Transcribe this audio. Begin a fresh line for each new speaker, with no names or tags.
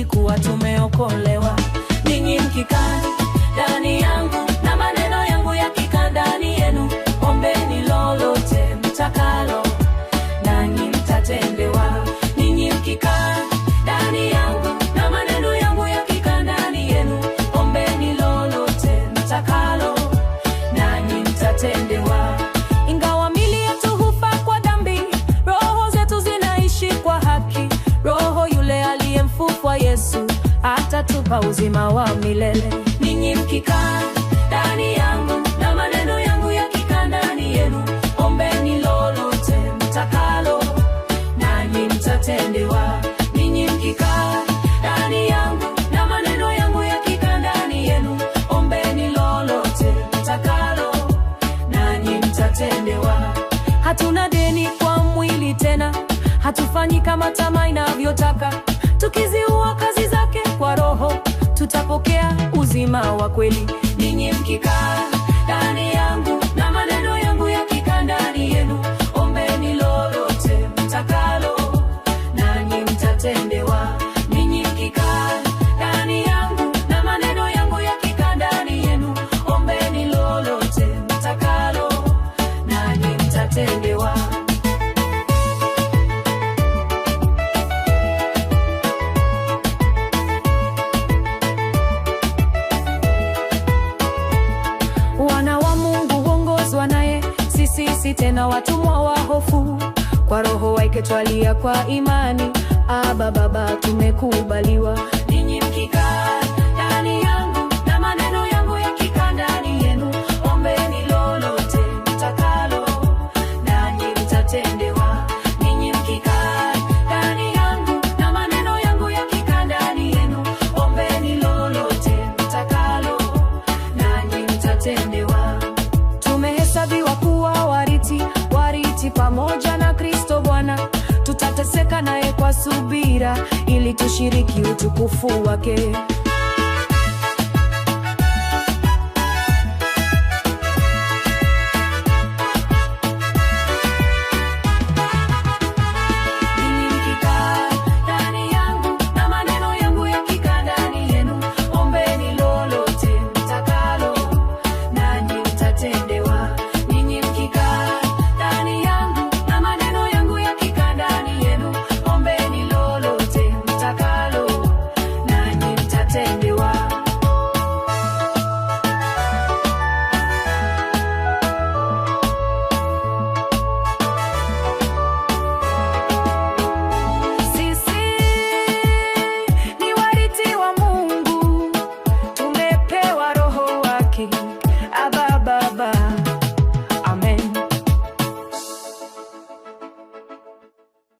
kuwa tumeokolewa. Ninyi mkikaa ndani yangu na maneno yangu yakikaa ndani yenu, ombeni lolote mtakalo, nanyi mtatendewa. Ninyi mkikaa ndani yangu na maneno yangu yakikaa ndani yenu, ombeni lolote mtakalo, nanyi mtatendewa. Ingawa miili yetu hufa kwa dhambi, roho zetu zinaishi kwa haki. Roho yule aliyemfufua Yesu atatupa uzima wa milele. Ninyi mkikaa ndani yangu na maneno yangu yakikaa ndani yenu, ombeni lolote mtakalo, nanyi mtatendewa. Ninyi mkikaa ndani yangu na maneno yangu yakikaa ndani yenu, ombeni lolote mtakalo, nanyi mtatendewa. Hatuna deni kwa mwili tena, hatufanyi kama tamaa inavyotaka. Tukiziua kazi zake kwa Roho, tutapokea uzima wa kweli. Ninyi mkikaa ndani yangu na maneno yangu yakikaa ndani yenu, ombeni lolote mtakalo, nanyi mtatendewa. Ninyi mkikaa ndani yangu na maneno yangu yakikaa ndani yenu, ombeni lolote mtakalo, nanyi mtatendewa. Wana wa Mungu huongozwa naye, sisi tena watumwa wa hofu. Kwa Roho wake twalia kwa imani, Aba Baba, tumekubaliwa. Ninyi mkikaa ndani yangu na maneno yangu yakikaa ndani yenu, ombeni lolote mtakalo, nanyi mtatendewa. Ninyi mkikaa ndani yangu na maneno yangu yakikaa ndani yenu, ombeni lolote mtakalo, nanyi mtatendewa. Tumehesabiwa kuwa wariti pamoja na Kristo Bwana. Tutateseka naye kwa subira, ili tushiriki utukufu wake.